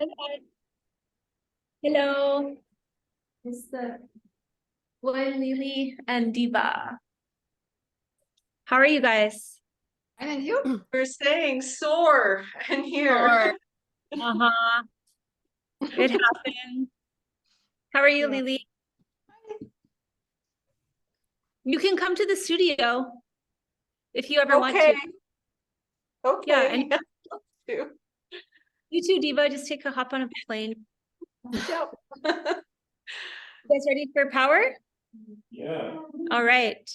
Hi. Hello. It's the boy Lily and Diva. How are you guys? And you were saying sore in here. Sure. Uh-huh. It happened. How are you, Yeah. Lily? You can come to the studio if you ever want Okay. to. Okay. Yeah, and Yeah, love to. you too, Diva. Just take a hop on a plane. Yep. You guys ready for power? Yeah. All right.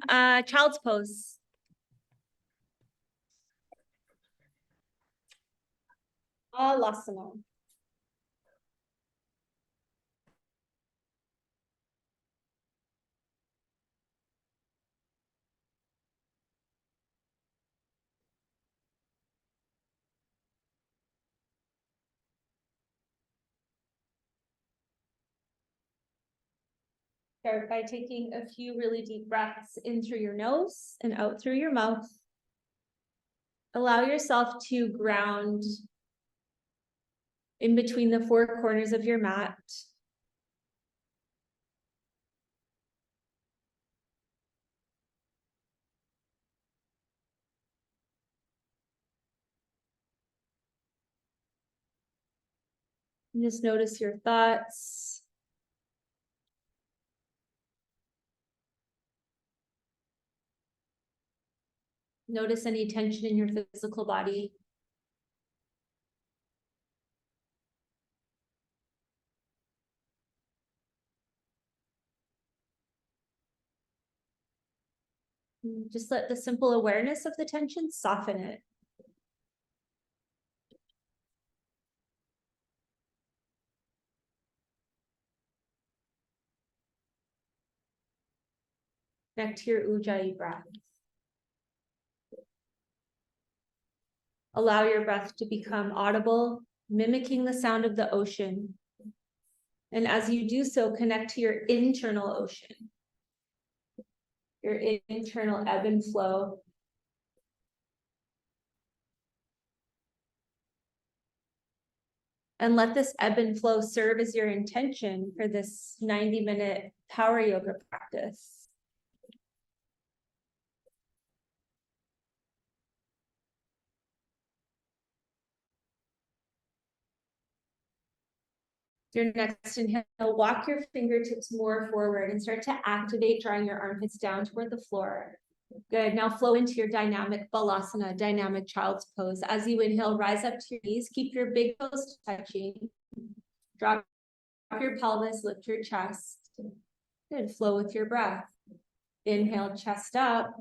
Child's pose. Alasana. Start by taking a few really deep breaths in through your nose and out through your mouth. Allow yourself to ground in between the four corners of your mat. And just notice your thoughts. Notice any tension in your physical body. And just let the simple awareness of the tension soften it. Connect to your Ujjayi breath. Allow your breath to become audible, mimicking the sound of the ocean. And as you do so, connect to your internal ocean, your internal ebb and flow. And let this ebb and flow serve as your intention for this 90-minute power yoga practice. Your next inhale, walk your fingertips more forward and start to activate, drawing your armpits down toward the floor. Good. Now flow into your dynamic balasana, dynamic child's pose. As you inhale, rise up to your knees. Keep your big toes touching. Drop your pelvis, lift your chest. Good. Flow with your breath. Inhale, chest up.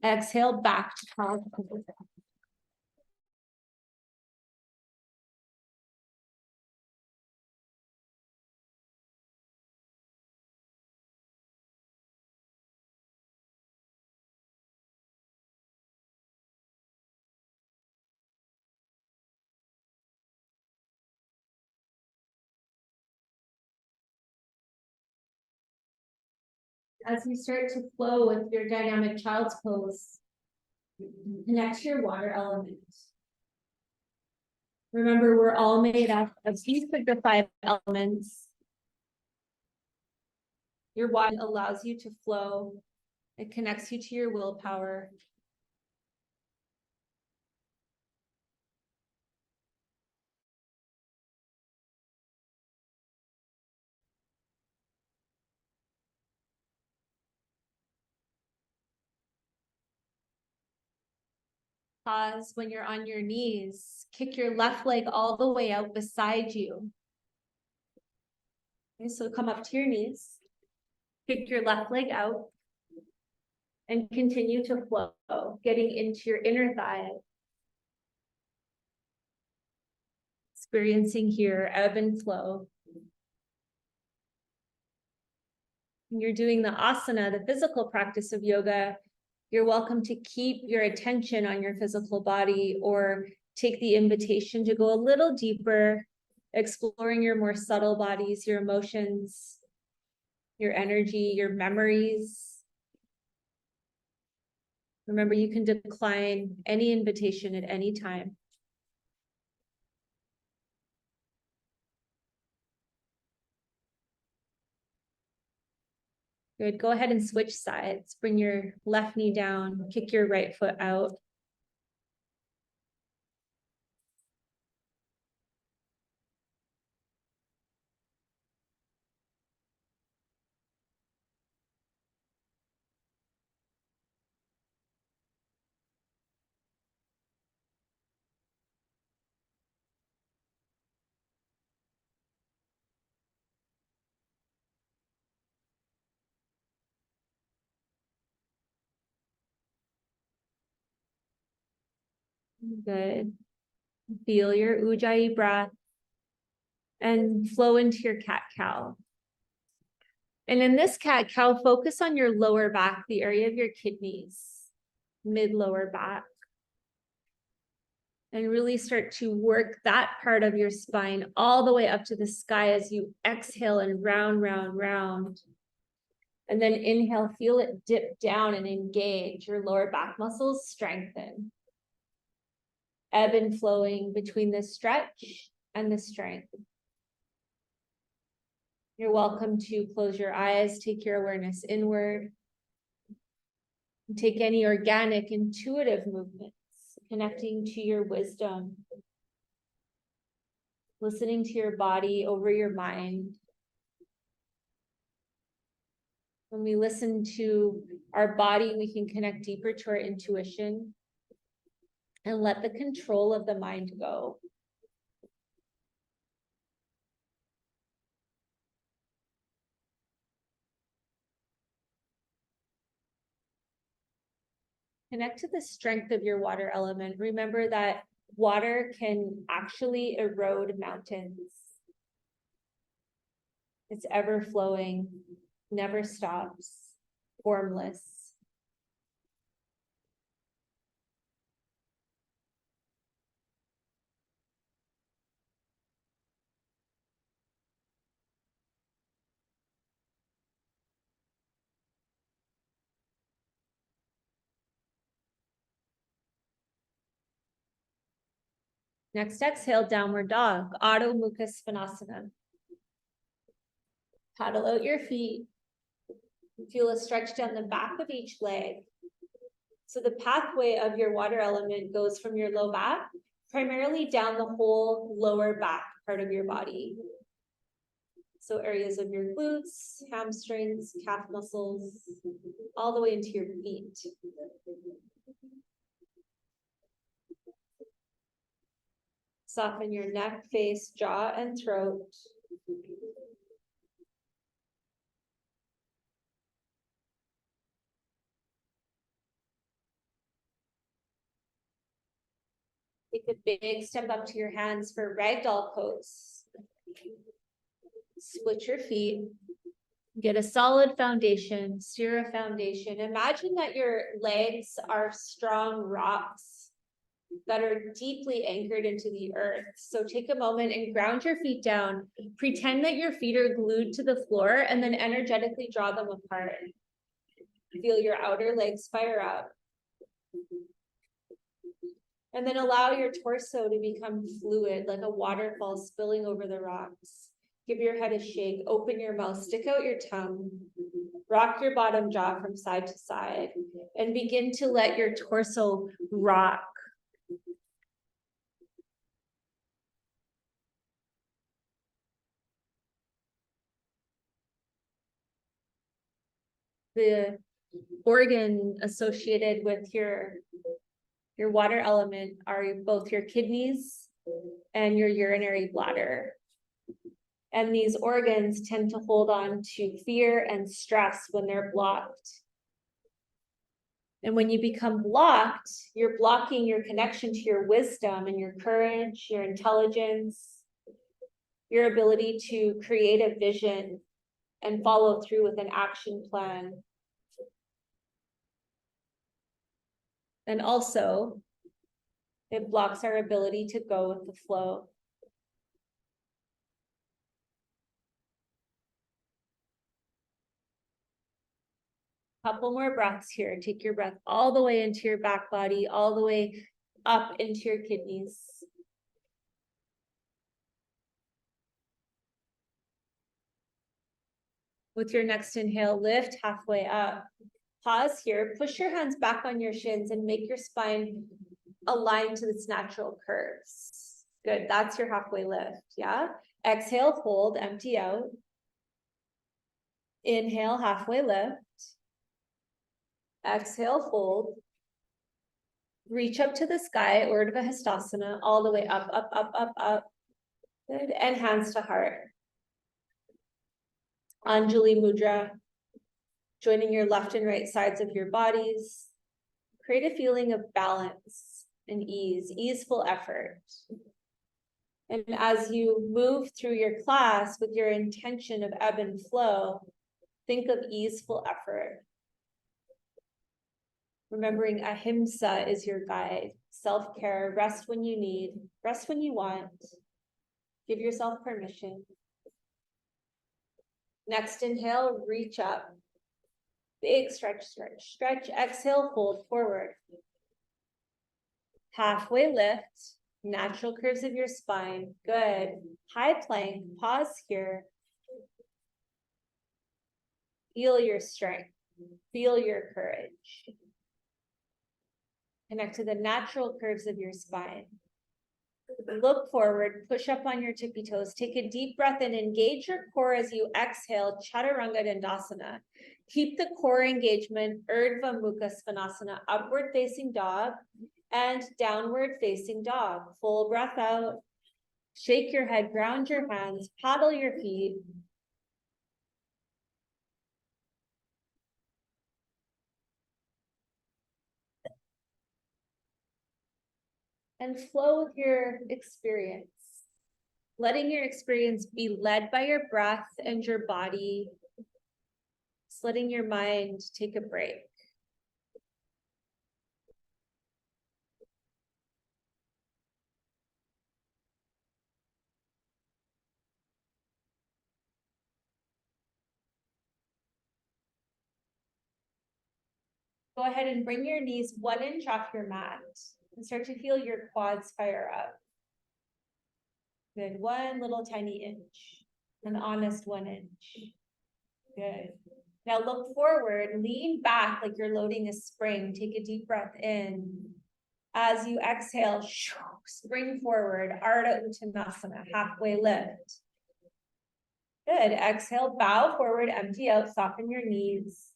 Exhale, back to child's pose. As you start to flow with your dynamic child's pose, connect to your water element. Remember, we're all made up of these the five elements. Your water allows you to flow. It connects you to your willpower. Pause when you're on your knees. Kick your left leg all the way out beside you. Okay, so come up to your knees. Kick your left leg out. And continue to flow, getting into your inner thigh. Experiencing here ebb and flow. When you're doing the asana, the physical practice of yoga, you're welcome to keep your attention on your physical body or take the invitation to go a little deeper, exploring your more subtle bodies, your emotions, your energy, your memories. Remember, you can decline any invitation at any time. Good. Go ahead and switch sides. Bring your left knee down, kick your right foot out. Good. Feel your Ujjayi breath and flow into your cat-cow. And in this cat-cow, focus on your lower back, the area of your kidneys, mid-lower back. And really start to work that part of your spine all the way up to the sky as you exhale and round, round, round. And then inhale, feel it dip down and engage. Your lower back muscles strengthen. Ebb and flowing between the stretch and the strength. You're welcome to close your eyes, take your awareness inward. Take any organic, intuitive movements, connecting to your wisdom. Listening to your body over your mind. When we listen to our body, we can connect deeper to our intuition and let the control of the mind go. Connect to the strength of your water element. Remember that water can actually erode mountains. It's ever flowing, never stops, formless. Next exhale, downward dog, Adho Mukha Svanasana. Paddle out your feet. Feel a stretch down the back of each leg. So the pathway of your water element goes from your low back, primarily down the whole lower back part of your body. So areas of your glutes, hamstrings, calf muscles, all the way into your feet. Soften your neck, face, jaw, and throat. Take a big step up to your hands for ragdoll pose. Split your feet. Get a solid foundation, steer a foundation. Imagine that your legs are strong rocks that are deeply anchored into the earth. So take a moment and ground your feet down. Pretend that your feet are glued to the floor and then energetically draw them apart. Feel your outer legs fire up. And then allow your torso to become fluid, like a waterfall spilling over the rocks. Give your head a shake, open your mouth, stick out your tongue, rock your bottom jaw from side to side, and begin to let your torso rock. The organ associated with your water element are both your kidneys and your urinary bladder. And these organs tend to hold on to fear and stress when they're blocked. And when you become blocked, you're blocking your connection to your wisdom and your courage, your intelligence, your ability to create a vision and follow through with an action plan. And also, it blocks our ability to go with the flow. Couple more breaths here. Take your breath all the way into your back body, all the way up into your kidneys. With your next inhale, lift halfway up. Pause here, push your hands back on your shins and make your spine align to its natural curves. Good, that's your halfway lift, yeah? Exhale, fold, empty out. Inhale, halfway lift. Exhale, fold. Reach up to the sky, Urdhva Hastasana, all the way up, up, up, up, up. Good, and hands to heart. Anjali Mudra, joining your left and right sides of your bodies. Create a feeling of balance and ease, easeful effort. And as you move through your class with your intention of ebb and flow, think of easeful effort. Remembering ahimsa is your guide. Self-care, rest when you need, rest when you want. Give yourself permission. Next inhale, reach up. Big stretch, stretch, stretch. Exhale, fold forward. Halfway lift, natural curves of your spine. Good. High plank, pause here. Feel your strength. Feel your courage. Connect to the natural curves of your spine. Look forward, push up on your tippy toes. Take a deep breath and engage your core as you exhale, Chaturanga Dandasana. Keep the core engagement, Urdhva Mukha Svanasana, upward facing dog and downward facing dog. Full breath out. Shake your head, ground your hands, paddle your feet. And flow with your experience. Letting your experience be led by your breath and your body. Just letting your mind take a break. Go ahead and bring your knees 1 inch off your mat and start to feel your quads fire up. Good, 1 little tiny inch, an honest 1 inch. Good. Now look forward, lean back like you're loading a spring. Take a deep breath in. As you exhale, spring forward, Ardha Uttanasana, halfway lift. Good, exhale, bow forward, empty out, soften your knees.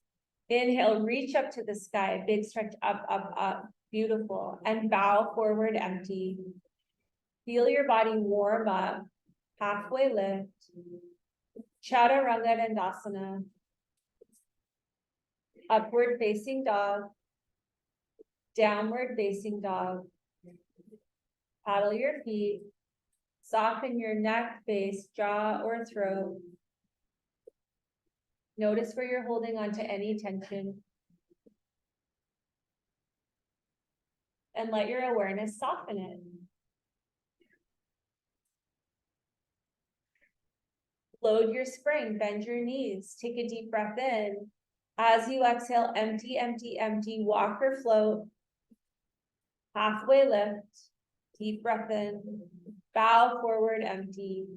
Inhale, reach up to the sky, big stretch up, up, up. Beautiful. And bow forward, empty. Feel your body warm up. Halfway lift. Chaturanga Dandasana. Upward facing dog. Downward facing dog. Paddle your feet. Soften your neck, face, jaw, or throat. Notice where you're holding on to any tension. And let your awareness soften it. Load your spring, bend your knees, take a deep breath in. As you exhale, empty, empty, empty, walk or float. Halfway lift, deep breath in, bow forward, empty.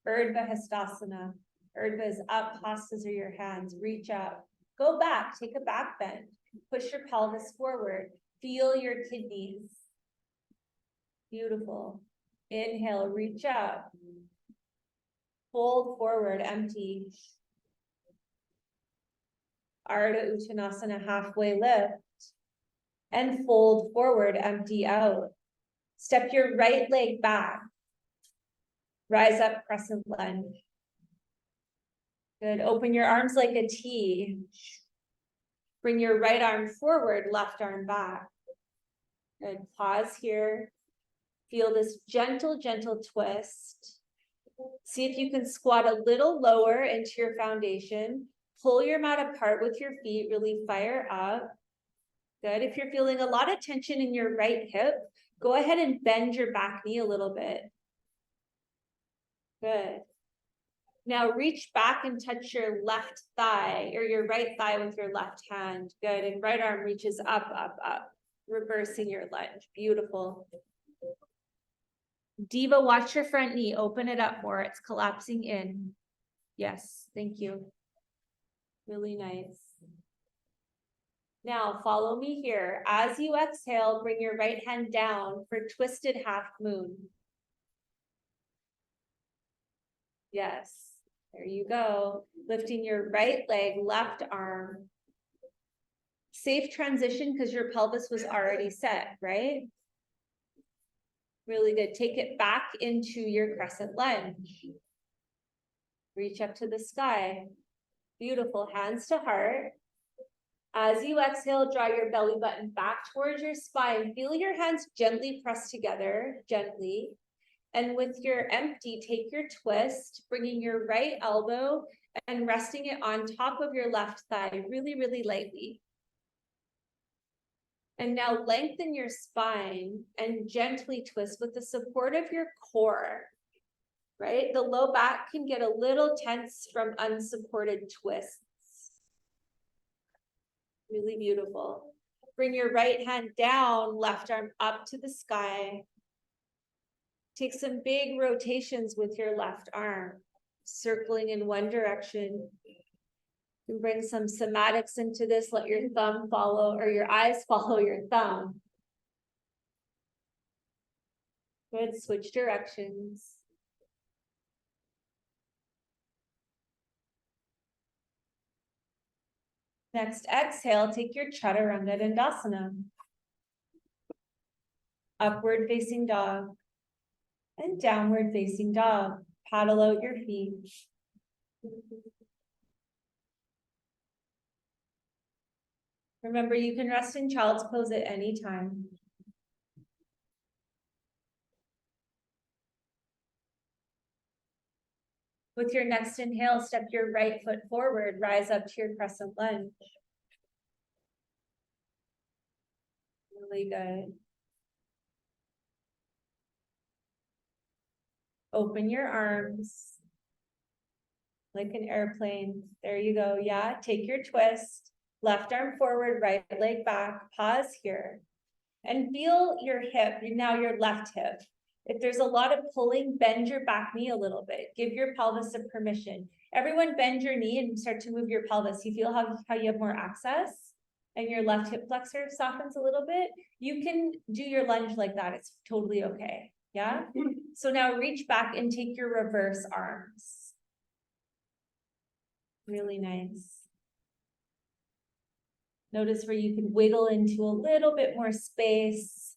Urdhva Hastasana. Urdhva is up, hastas are your hands, reach up. Go back, take a back bend. Push your pelvis forward. Feel your kidneys. Beautiful. Inhale, reach up. Fold forward, empty. Ardha Uttanasana, halfway lift. And fold forward, empty out. Step your right leg back. Rise up, crescent lunge. Good, open your arms like a T. Bring your right arm forward, left arm back. Good, pause here. Feel this gentle, gentle twist. See if you can squat a little lower into your foundation. Pull your mat apart with your feet, really fire up. Good, if you're feeling a lot of tension in your right hip, go ahead and bend your back knee a little bit. Good. Now reach back and touch your left thigh or your right thigh with your left hand. Good, and right arm reaches up, up, up. Reversing your lunge, beautiful. Diva, watch your front knee, open it up more, it's collapsing in. Yes, thank you. Really nice. Now follow me here. As you exhale, bring your right hand down for twisted half moon. Yes, there you go. Lifting your right leg, left arm. Safe transition because your pelvis was already set, right? Really good. Take it back into your crescent lunge. Reach up to the sky. Beautiful. Hands to heart. As you exhale, draw your belly button back towards your spine. Feel your hands gently press together, gently. And with your empty, take your twist, bringing your right elbow and resting it on top of your left thigh, really, really lightly. And now lengthen your spine and gently twist with the support of your core, right? The low back can get a little tense from unsupported twists. Really beautiful. Bring your right hand down, left arm up to the sky. Take some big rotations with your left arm, circling in one direction. You can bring some somatics into this. Let your thumb follow, or your eyes follow your thumb. Good, switch directions. Next exhale, take your Chaturanga Dandasana. Upward facing dog and downward facing dog. Paddle out your feet. Remember, you can rest in child's pose at any time. With your next inhale, step your right foot forward, rise up to your crescent lunge. Really good. Open your arms like an airplane. There you go. Yeah, take your twist. Left arm forward, right leg back. Pause here. And feel your hip, now your left hip. If there's a lot of pulling, bend your back knee a little bit. Give your pelvis a permission. Everyone bend your knee and start to move your pelvis. You feel how you have more access and your left hip flexor softens a little bit. You can do your lunge like that. It's totally okay. Yeah. So now reach back and take your reverse arms. Really nice. Notice where you can wiggle into a little bit more space.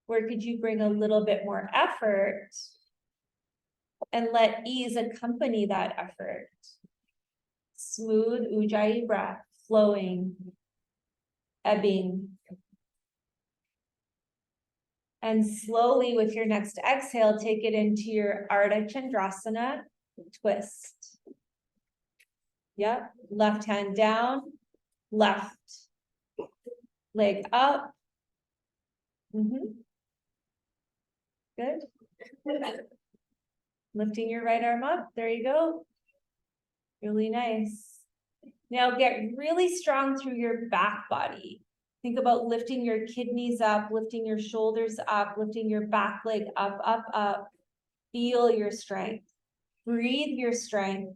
Where could you bring a little bit more effort and let ease accompany that effort? Smooth Ujjayi breath, flowing, ebbing. And slowly with your next exhale, take it into your Ardha Chandrasana twist. Yep, left hand down, left leg up. Good. Lifting your right arm up. There you go. Really nice. Now get really strong through your back body. Think about lifting your kidneys up, lifting your shoulders up, lifting your back leg up, up, up. Feel your strength. Breathe your strength.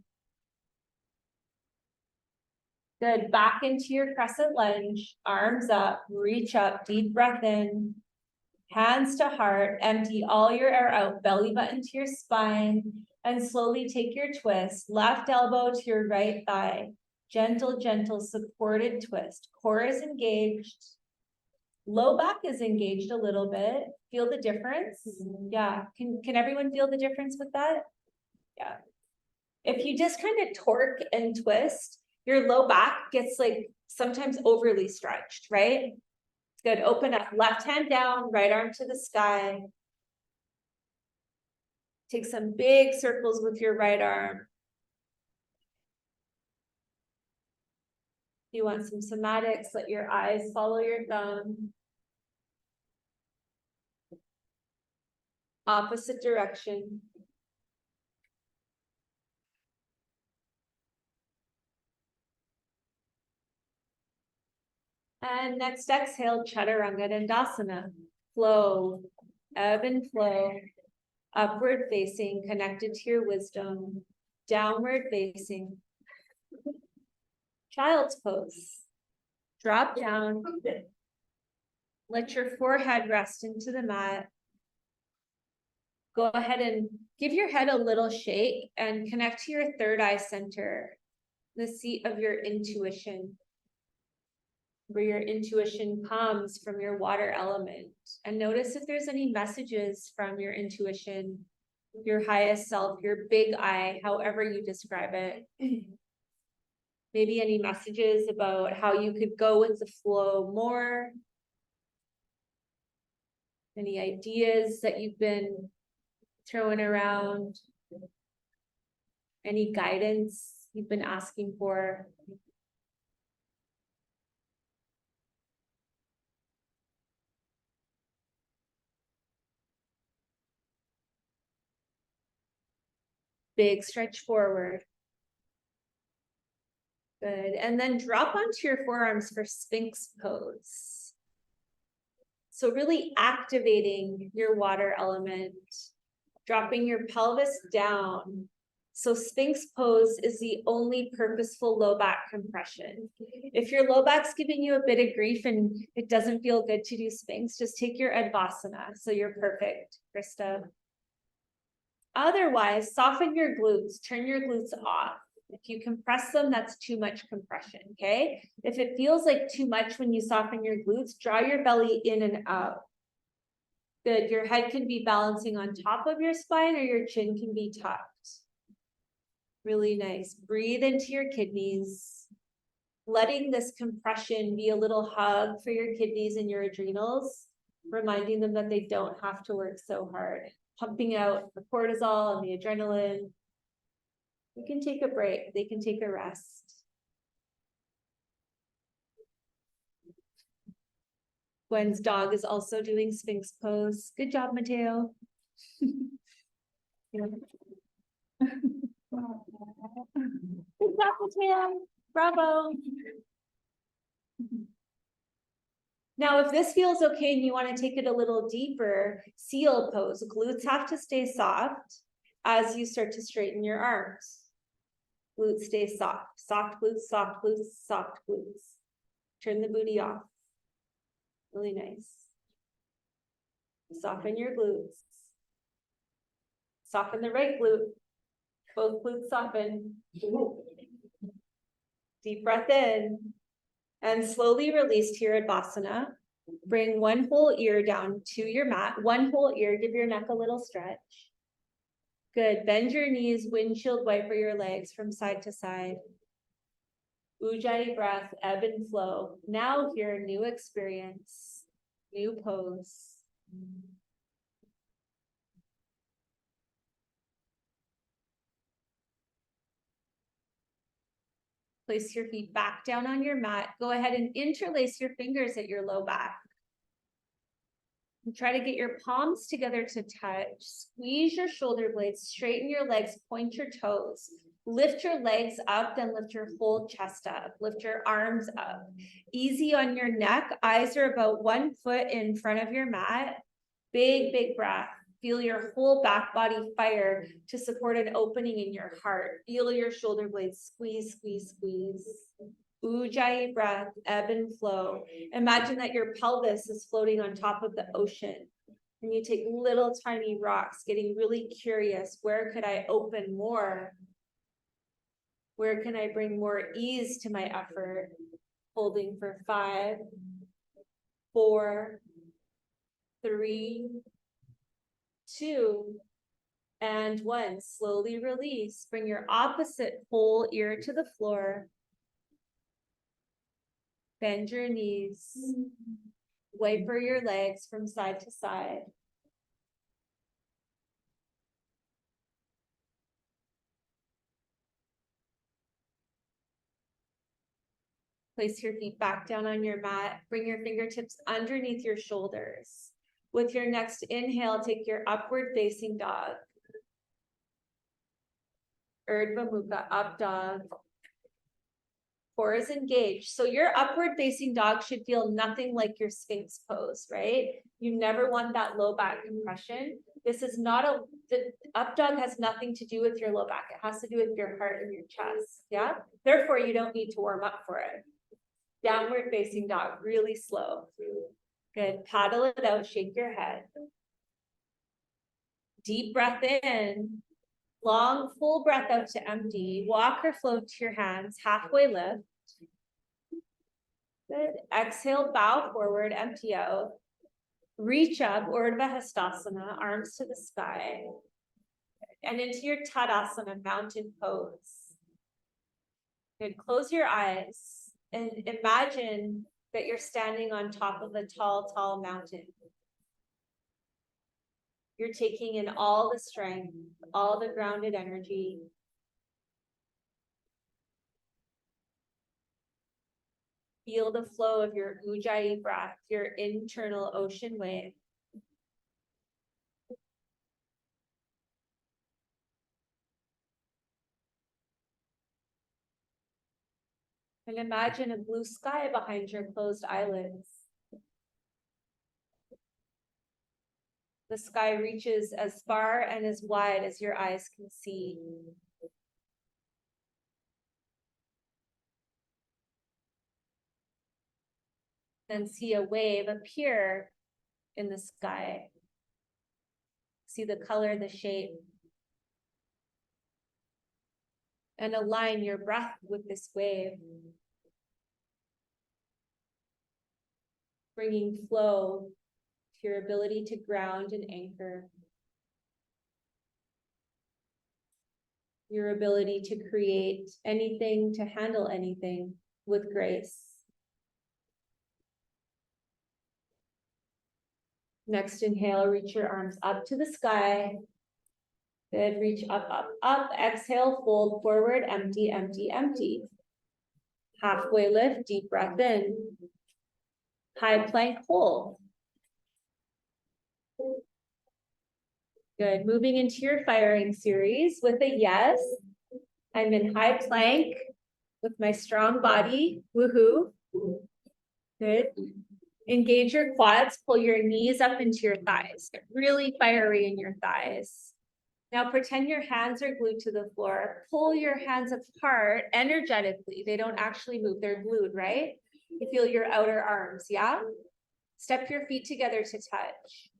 Good. Back into your crescent lunge. Arms up. Reach up. Deep breath in. Hands to heart. Empty all your air out. Belly button to your spine. And slowly take your twist. Left elbow to your right thigh. Gentle, gentle, supported twist. Core is engaged. Low back is engaged a little bit. Feel the difference? Yeah. Can everyone feel the difference with that? Yeah. If you just kind of torque and twist, your low back gets like sometimes overly stretched, right? Good. Open up. Left hand down, right arm to the sky. Take some big circles with your right arm. You want some somatics, let your eyes follow your thumb. Opposite direction. And next exhale, Chaturanga Dandasana. Flow, ebb and flow. Upward facing, connected to your wisdom. Downward facing. Child's pose. Drop down. Let your forehead rest into the mat. Go ahead and give your head a little shake and connect to your third eye center, the seat of your intuition, where your intuition comes from your water element. And notice if there's any messages from your intuition, your highest self, your big I, however you describe it. Maybe any messages about how you could go with the flow more. Any ideas that you've been throwing around? Any guidance you've been asking for? Big stretch forward. Good. And then drop onto your forearms for Sphinx pose. So really activating your water element, dropping your pelvis down. So Sphinx pose is the only purposeful low back compression. If your low back's giving you a bit of grief and it doesn't feel good to do Sphinx, just take your Advasana. So you're perfect, Krista. Otherwise, soften your glutes, turn your glutes off. If you compress them, that's too much compression, okay? If it feels like too much when you soften your glutes, draw your belly in and out. Good, your head can be balancing on top of your spine or your chin can be tucked. Really nice. Breathe into your kidneys. Letting this compression be a little hug for your kidneys and your adrenals, reminding them that they don't have to work so hard. Pumping out the cortisol and the adrenaline. You can take a break. They can take a rest. Gwen's dog is also doing Sphinx pose. Good job, Mateo. Good job, Mateo. Bravo. Now, if this feels okay and you want to take it a little deeper, seal pose. Glutes have to stay soft as you start to straighten your arms. Glutes stay soft. Soft glutes, soft glutes, soft glutes. Turn the booty off. Really nice. Soften your glutes. Soften the right glute. Both glutes soften. Deep breath in. And slowly release to your Advasana. Bring one whole ear down to your mat. One whole ear. Give your neck a little stretch. Good. Bend your knees. Windshield wiper your legs from side to side. Ujjayi breath, ebb and flow. Now here, new experience, new pose. Place your feet back down on your mat. Go ahead and interlace your fingers at your low back. And try to get your palms together to touch. Squeeze your shoulder blades, straighten your legs, point your toes. Lift your legs up, then lift your whole chest up. Lift your arms up. Easy on your neck. Eyes are about 1 foot in front of your mat. Big, big breath. Feel your whole back body fire to support an opening in your heart. Feel your shoulder blades squeeze, squeeze, squeeze. Ujjayi breath, ebb and flow. Imagine that your pelvis is floating on top of the ocean. And you take little tiny rocks, getting really curious. Where could I open more? Where can I bring more ease to my effort? Holding for 5, 4, 3, 2, and 1. Slowly release. Bring your opposite whole ear to the floor. Bend your knees. Wiper your legs from side to side. Place your feet back down on your mat. Bring your fingertips underneath your shoulders. With your next inhale, take your upward facing dog. Urdhva Mukha, up dog. Core is engaged. So your upward facing dog should feel nothing like your Sphinx pose, right? You never want that low back compression. This is not the up dog has nothing to do with your low back. It has to do with your heart and your chest. Yeah. Therefore, you don't need to warm up for it. Downward facing dog, really slow. Good. Paddle it out, shake your head. Deep breath in. Long, full breath out to empty. Walk or float to your hands, halfway lift. Good. Exhale, bow forward, empty out. Reach up, Urdhva Hastasana, arms to the sky. And into your Tadasana, mountain pose. Good. Close your eyes and imagine that you're standing on top of a tall, tall mountain. You're taking in all the strength, all the grounded energy. Feel the flow of your Ujjayi breath, your internal ocean wave. And imagine a blue sky behind your closed eyelids. The sky reaches as far and as wide as your eyes can see. Then see a wave appear in the sky. See the color, the shape. And align your breath with this wave. Bringing flow to your ability to ground and anchor. Your ability to create anything, to handle anything with grace. Next inhale, reach your arms up to the sky. Good, reach up, up, up. Exhale, fold forward, empty, empty, empty. Halfway lift, deep breath in. High plank hold. Good, moving into your firing series with a yes. I'm in high plank with my strong body, woohoo. Good. Engage your quads, pull your knees up into your thighs. Get really fiery in your thighs. Now pretend your hands are glued to the floor. Pull your hands apart energetically. They don't actually move, they're glued, right? You feel your outer arms, yeah? Step your feet together to touch.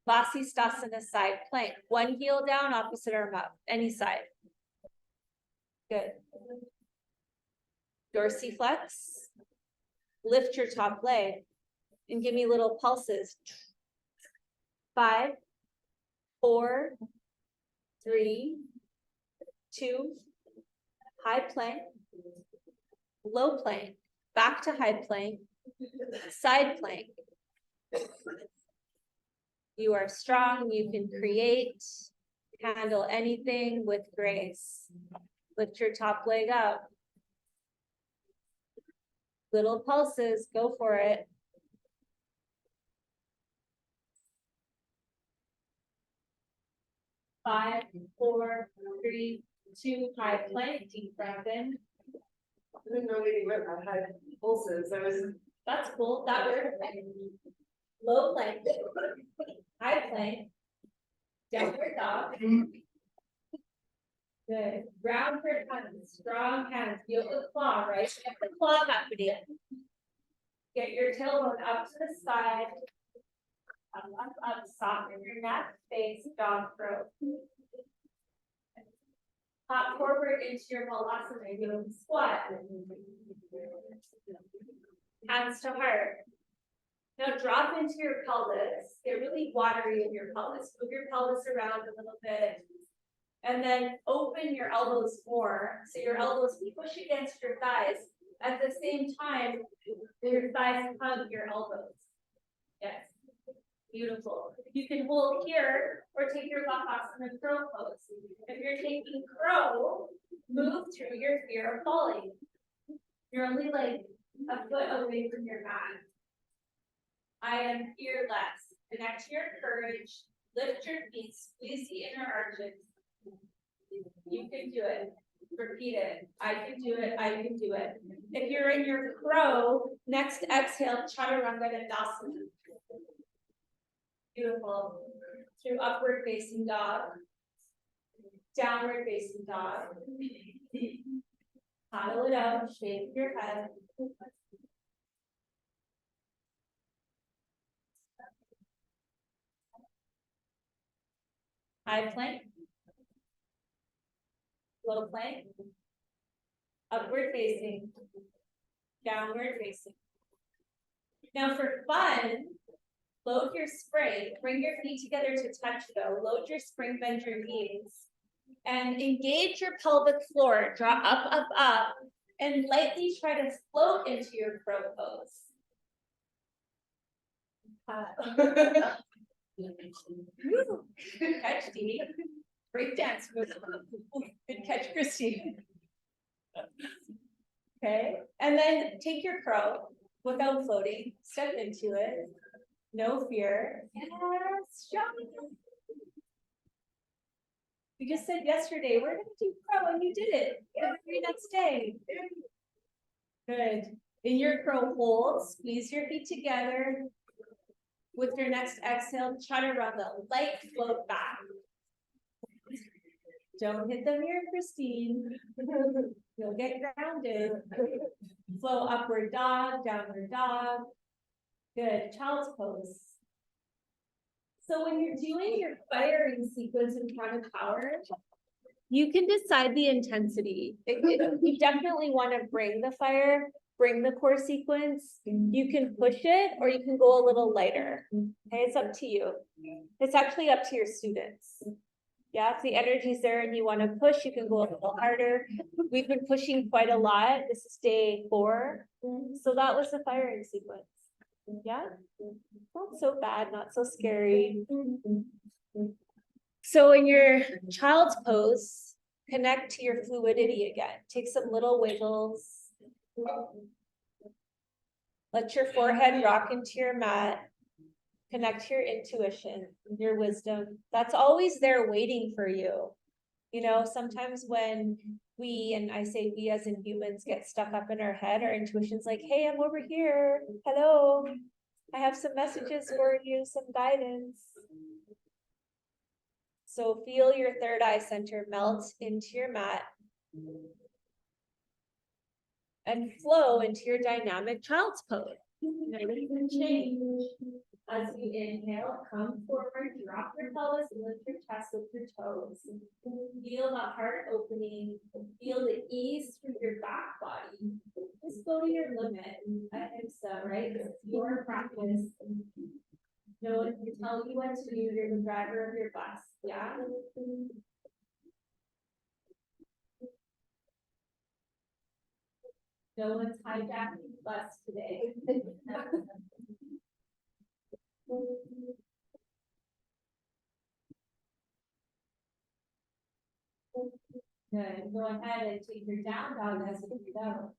Vasisthasana side plank. One heel down, opposite arm up. Any side. Good. Dorsiflex. Lift your top leg. And give me little pulses. 5, 4, 3, 2, high plank, low plank, back to high plank, side plank. You are strong, you can create, handle anything with grace. Lift your top leg up. Little pulses, go for it. 5, 4, 3, 2, high plank, deep breath in. I didn't know they went on high pulses. That's cool, that worked. Low plank, high plank, downward dog. Good, round for hands, strong hands, feel the claw, right? Get the claw happening. Get your tailbone up to the side. Up, up, up, soften your neck, face, dog throat. Hop forward into your balasana, you squat. Hands to heart. Now drop into your pelvis. Get really watery in your pelvis. Move your pelvis around a little bit. And then open your elbows more. So your elbows push against your thighs. At the same time, your thighs hug your elbows. Yes. Beautiful. You can hold here or take your Bakasana crow pose. If you're taking crow, move through your fear of falling. You're only like a foot away from your mat. I am fearless. Connect to your courage. Lift your feet. Squeeze the inner arches. You can do it. Repeat it. I can do it. I can do it. If you're in your crow, next exhale, Chaturanga Dandasana. Beautiful. through upward facing dog, downward facing dog. Paddle it out, shake your head. High plank. Low plank. Upward facing. Downward facing. Now for fun, load your spring, bring your feet together to touch though, load your spring, bend your knees. And engage your pelvic floor, draw up, and lightly try to float into your crow pose. Good catch, Dee. Great dance move. Good catch, Christine. Okay, and then take your crow without floating, step into it. No fear. Yes, jump. You just said yesterday, we're gonna do crow, and you did it every next day. Good. In your crow hold, squeeze your feet together. With your next exhale, chaturanga, light float back. Don't hit the mirror, Christine. You'll get grounded. Flow upward dog, downward dog. Good, child's pose. So when you're doing your firing sequence in Prana power, you can decide the intensity. You definitely want to bring the fire, bring the core sequence. You can push it or you can go a little lighter. Okay, it's up to you. It's actually up to your students. Yeah, if the energy's there and you want to push, you can go a little harder. We've been pushing quite a lot. This is day 4. So that was the firing sequence. Yeah, not so bad, not so scary. So in your child's pose, connect to your fluidity again. Take some little wiggles. Let your forehead rock into your mat. Connect to your intuition, your wisdom. That's always there waiting for you. You know, sometimes when we, and I say we as in humans, get stuck up in our head, our intuition's like, hey, I'm over here. Hello. I have some messages for you, some guidance. So feel your third eye center melt into your mat. And flow into your dynamic child's pose. Notice the change. As you inhale, come forward, drop your pelvis, lift your chest, lift your toes. Feel the heart opening, feel the ease through your back body. Just go to your limit. Ahimsa, right? It's your practice. No one can tell you what to do. You're the driver of your bus. Yeah. No one's hijacking the bus today. Good. Go ahead and take your down dog as you breathe out.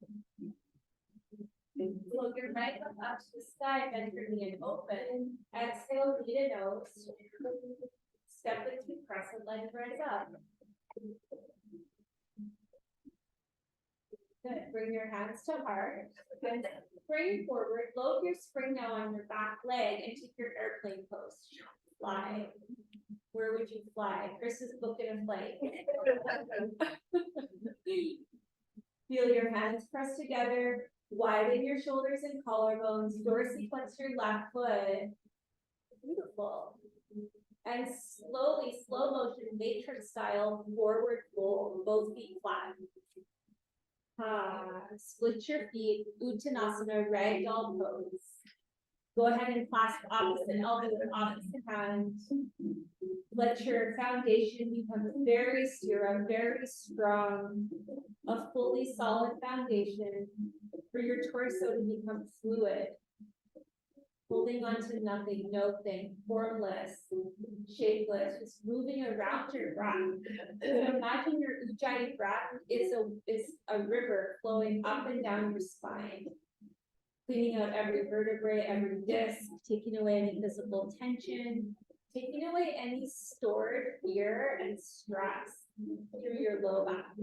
Float your right foot up to the sky, bend your knee and open. Exhale, knee to nose. Step into crescent leg, rise up. Good. Bring your hands to heart. Good. Bring forward. Load your spring now on your back leg and take your airplane pose. Fly. Where would you fly? Chris is booking a flight. Feel your hands pressed together. Widen your shoulders and collarbones. Dorsiflex flex your left foot. Beautiful. And slowly, slow motion, matrix style, forward fold, both feet flat. Split your feet, Uttanasana, ragdoll pose. Go ahead and clasp opposite elbow with opposite hand. Let your foundation become very sturdy, very strong, a fully solid foundation for your torso to become fluid. Holding on to nothing, no thing, formless, shapeless, just moving around your breath. So imagine your Ujjayi breath is a river flowing up and down your spine, cleaning out every vertebrae, every disc, taking away any physical tension, taking away any stored fear and stress through your low back.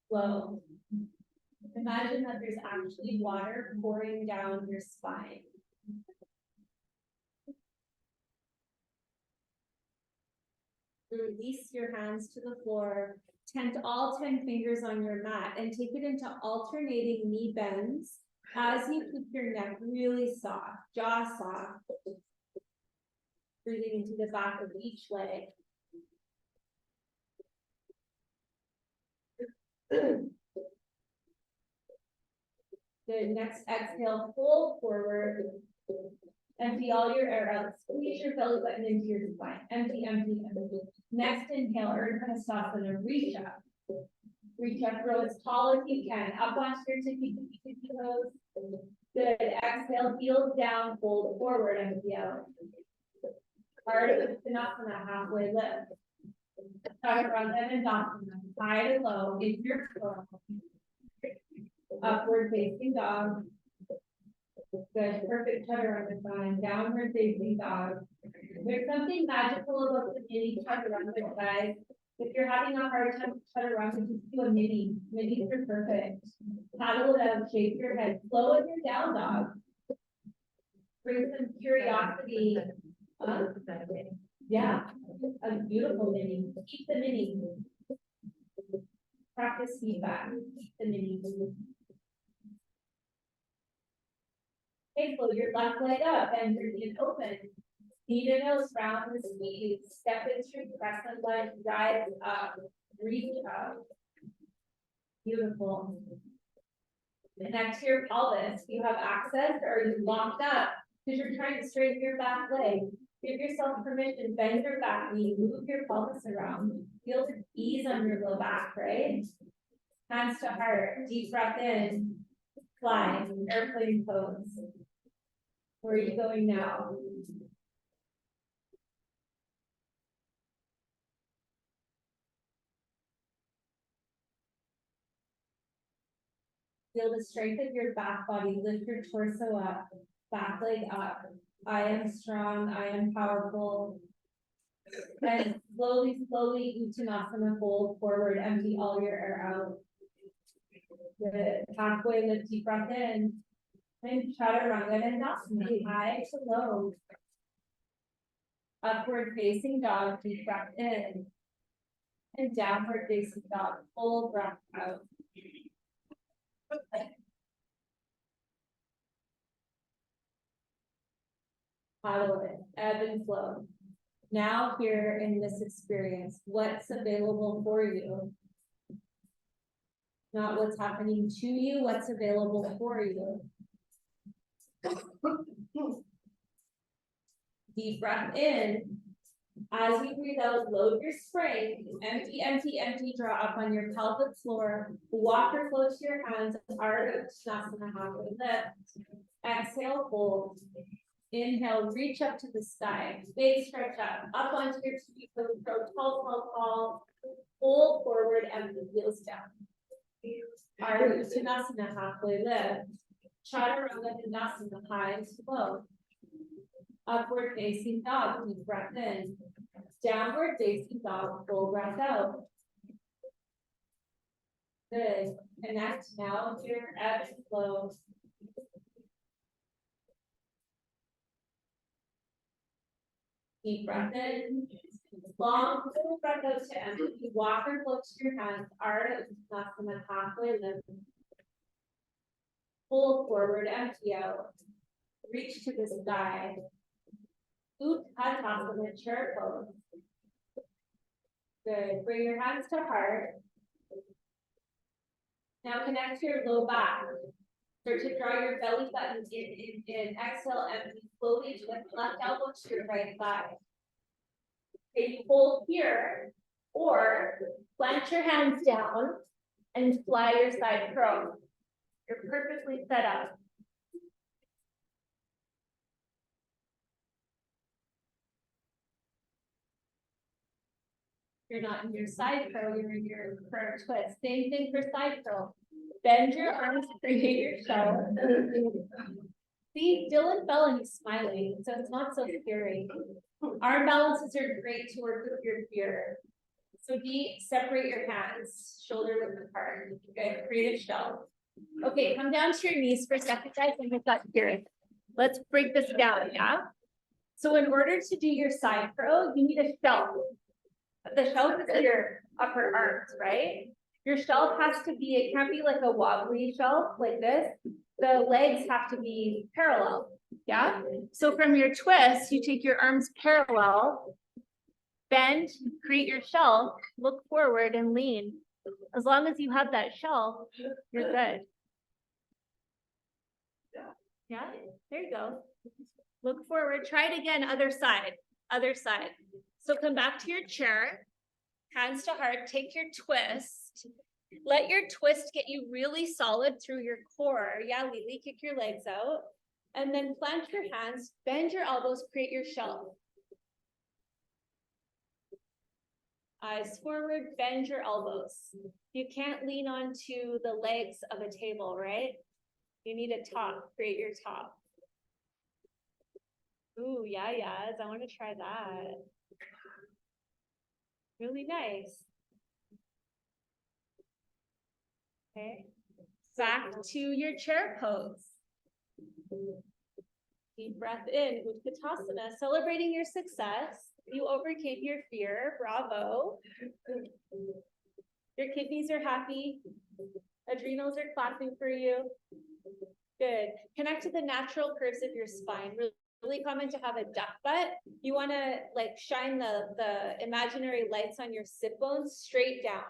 Flow. Imagine that there's actually water pouring down your spine. Release your hands to the floor. Tent all 10 fingers on your mat and take it into alternating knee bends as you keep your neck really soft, jaw soft. Breathing into the back of each leg. Good. Next exhale, fold forward. Empty all your air out. Squeeze your belly button into your spine. Empty, empty, empty. Next inhale, Urdhva, reach up. Reach up, grow as tall as you can. Up onto your tippy toes. Good. Exhale, heels down, fold forward, empty out. Urdhva, halfway lift. Chaturanga and Dandasana, high to low, in your floor. Upward facing dog. Good, perfect chaturanga sign. Downward facing dog. There's something magical about the mini chaturanga, guys. If you're having a hard time with chaturanga, just do a mini. Minis are perfect. Paddle it out, shake your head, slow in your down dog. Bring some curiosity. Yeah, a beautiful mini. Keep the mini. Practice feedback. Keep the mini. Okay, flow your left leg up and your knee open. Knee to nose, round the squeeze. Step into crescent leg, rise up, reach up. Beautiful. Connect to your pelvis. You have access or you're locked up because you're trying to straighten your back leg. Give yourself permission, bend your back knee, move your pelvis around. Feel the ease on your low back, right? Hands to heart, deep breath in, fly, airplane pose. Where are you going now? Feel the strength of your back body, lift your torso up, back leg up. I am strong, I am powerful. And slowly, Uttanasana, fold forward, empty all your air out. Good. Halfway lift, deep breath in. And Chaturanga and Dandasana, high to low. Upward facing dog, deep breath in. And downward facing dog, full breath out. Paddle it, ebb and flow. Now here in this experience, what's available for you? Not what's happening to you, what's available for you. Deep breath in. As you breathe out, load your spring. Empty, empty, empty, draw up on your pelvic floor. Walk or flow to your hands. Ardha Uttanasana, halfway lift. Exhale, hold. Inhale, reach up to the sky. Big stretch up onto your feet, go tall. Hold forward, empty, heels down. Ardha Uttanasana, halfway lift. Chaturanga Dandasana, high to low. Upward facing dog, deep breath in. Downward facing dog, full breath out. Good. Connect now to your ebb and flow. Deep breath in. Long, full breath out to empty. Walk or float to your hands. Ardha Uttanasana, halfway lift. Hold forward, empty out. Reach to the sky. Uttanasana, chair pose. Good. Bring your hands to heart. Now connect to your low back. Start to draw your belly button in. Exhale, empty slowly to lift left elbow to your right thigh. Okay, you hold here, or plant your hands down and fly your side curl. You're perfectly set up. You're not in your side curl, you're in your current twist. Same thing for side curl. Bend your arms, create your shell. See, Dylan fell and he's smiling, so it's not so scary. Arm balances are great to work with your fear. So separate your hands, shoulder width apart. Okay, create a shell. Okay, come down to your knees for a second, guys, and we've got here. Let's break this down, yeah? So in order to do your side curl, you need a shelf. The shelf is your upper arms, right? Your shelf has to be, it can't be like a wobbly shelf like this. The legs have to be parallel, yeah? So from your twist, you take your arms parallel, bend, create your shelf, look forward and lean. As long as you have that shelf, you're good. Yeah, there you go. Look forward, try it again, other side, other side. So come back to your chair, hands to heart, take your twist. Let your twist get you really solid through your core. Yeah, Lily, kick your legs out. And then plant your hands, bend your elbows, create your shelf. Eyes forward, bend your elbows. You can't lean onto the legs of a table, right? You need a top, create your top. Ooh, yeah, I want to try that. Really nice. Okay, back to your chair pose. Deep breath in, Utkatasana, celebrating your success. You overcame your fear, bravo. Your kidneys are happy. Adrenals are clapping for you. Good. Connect to the natural curves of your spine. Really common to have a duck butt. You want to like shine the imaginary lights on your sit bones straight down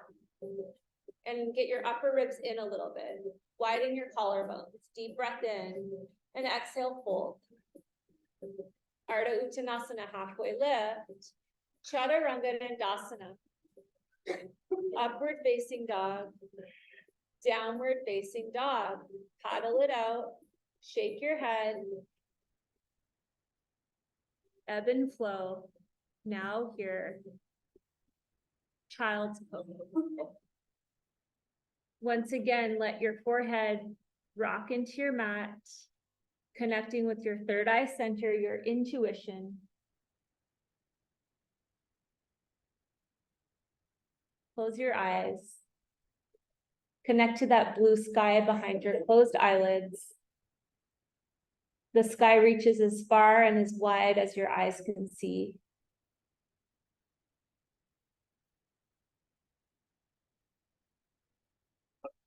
and get your upper ribs in a little bit. Widen your collarbones. Deep breath in and exhale, fold. Ardha Uttanasana, halfway lift. Chaturanga Dandasana. Upward facing dog. Downward facing dog. Paddle it out. Shake your head. Ebb and flow. Now here. Child's pose. Once again, let your forehead rock into your mat, connecting with your third eye center, your intuition. Close your eyes. Connect to that blue sky behind your closed eyelids. The sky reaches as far and as wide as your eyes can see.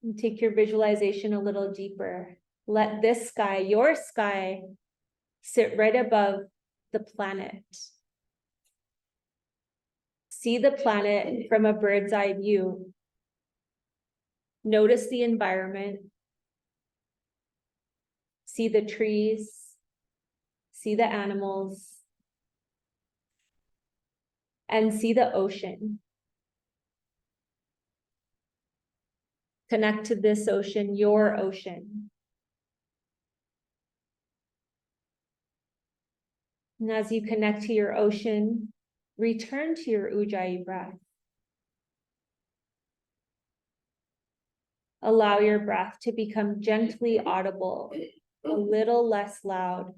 And take your visualization a little deeper. Let this sky, your sky, sit right above the planet. See the planet from a bird's eye view. Notice the environment. See the trees. See the animals. And see the ocean. Connect to this ocean, your ocean. And as you connect to your ocean, return to your Ujjayi breath. Allow your breath to become gently audible, a little less loud.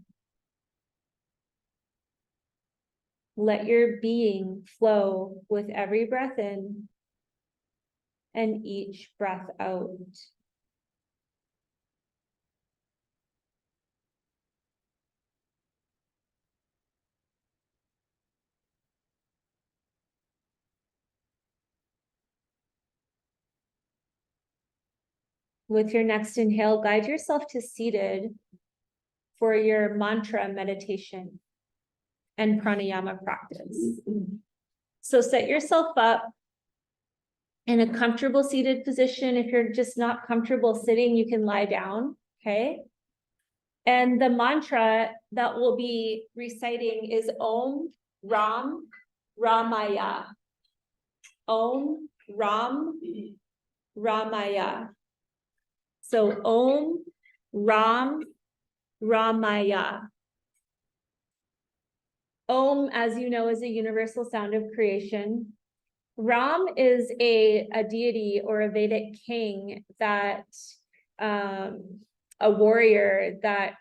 Let your being flow with every breath in and each breath out. With your next inhale, guide yourself to seated for your mantra meditation and pranayama practice. So set yourself up in a comfortable seated position. If you're just not comfortable sitting, you can lie down, okay? And the mantra that we'll be reciting is Om Ram Ramaya. Om Ram Ramaya. So Om Ram Ramaya. Om, as you know, is a universal sound of creation. Ram is a deity or a Vedic king that, a warrior that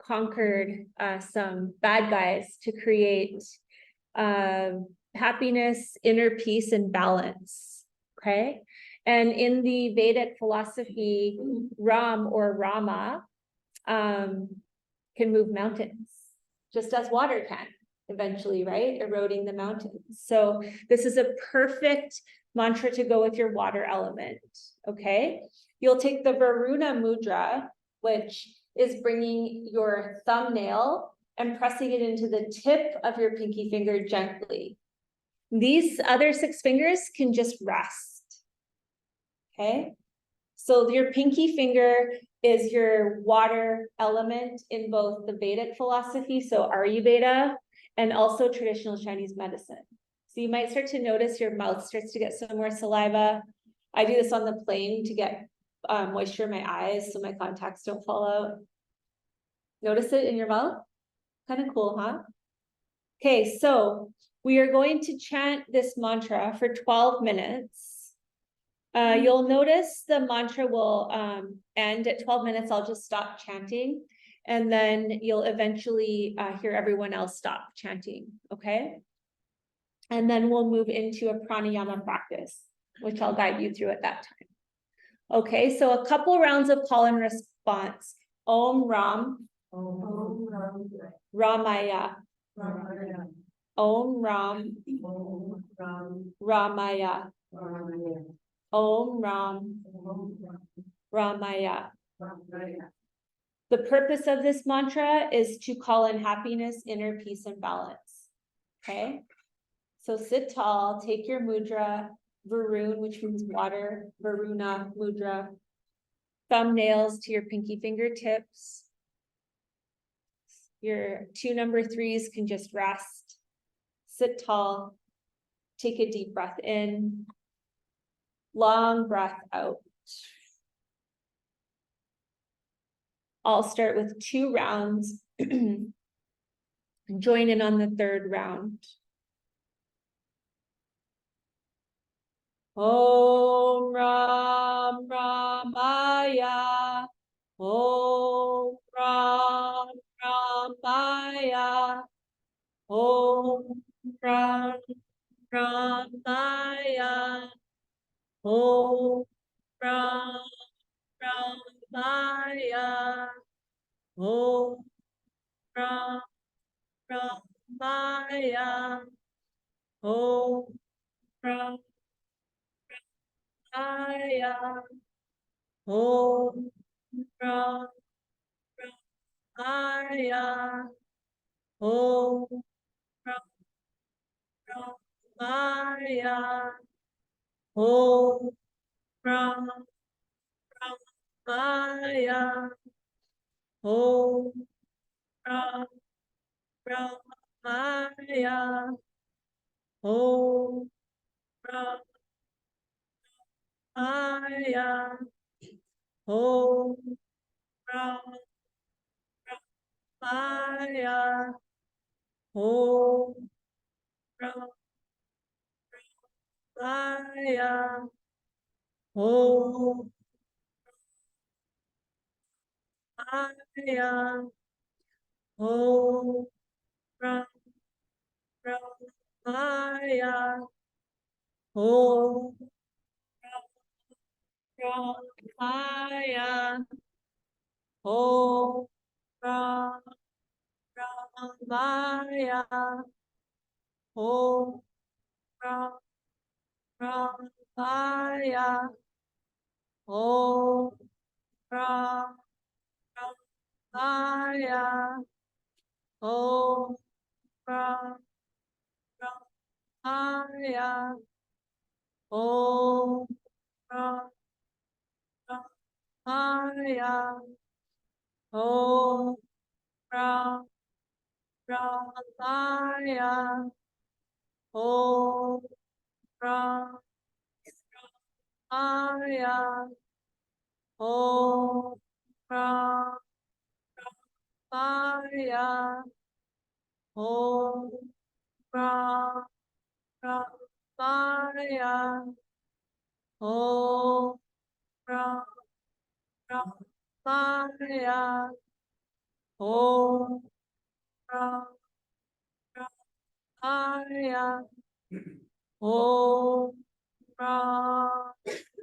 conquered some bad guys to create happiness, inner peace, and balance, okay? And in the Vedic philosophy, Ram or Rama can move mountains, just as water can eventually, right? Eroding the mountains. So this is a perfect mantra to go with your water element, okay? You'll take the Varuna mudra, which is bringing your thumbnail and pressing it into the tip of your pinky finger gently. These other 6 fingers can just rest, okay? So your pinky finger is your water element in both the Vedic philosophy, so Ayurveda, and also traditional Chinese medicine. So you might start to notice your mouth starts to get some more saliva. I do this on the plane to get moisture in my eyes so my contacts don't fall out. Notice it in your mouth? Kind of cool, huh? Okay, so we are going to chant this mantra for 12 minutes. You'll notice the mantra will end at 12 minutes. I'll just stop chanting, and then you'll eventually hear everyone else stop chanting, okay? And then we'll move into a pranayama practice, which I'll guide you through at that time. Okay, so a couple rounds of call and response. Om Ram, Ramaya. Om Ram, Ramaya. Om Ram, Ramaya. The purpose of this mantra is to call in happiness, inner peace, and balance. Okay, so sit tall, take your mudra, Varun, which means water, Varuna mudra, thumbnails to your pinky fingertips. Your 2 number 3s can just rest. Sit tall, take a deep breath in, long breath out. I'll start with 2 rounds. Join in on the 3rd round. Om Ram Ramaya. Om Ram Ramaya. Om Ram Ramaya. Om Ram Ramaya. Om Ram Ramaya. Om Ram Ramaya. Om Ram Ramaya. Om Ram Ramaya. Om Ram Ramaya. Om Ram Ramaya. Om Ram Ramaya. Om Ram Ramaya. Om Ram Ramaya. Om Ramaya. Om Ram Ramaya. Om Ram Ramaya. Om Ram Ramaya. Om Ram Ramaya. Om Ram Ramaya. Om Ram Ramaya. Om Ram Ramaya. Om Ram Ramaya. Om Ram Ramaya. Om Ram Ramaya. Om Ram Ramaya. Om Ram Ramaya. Om Ram Ramaya. Om Ram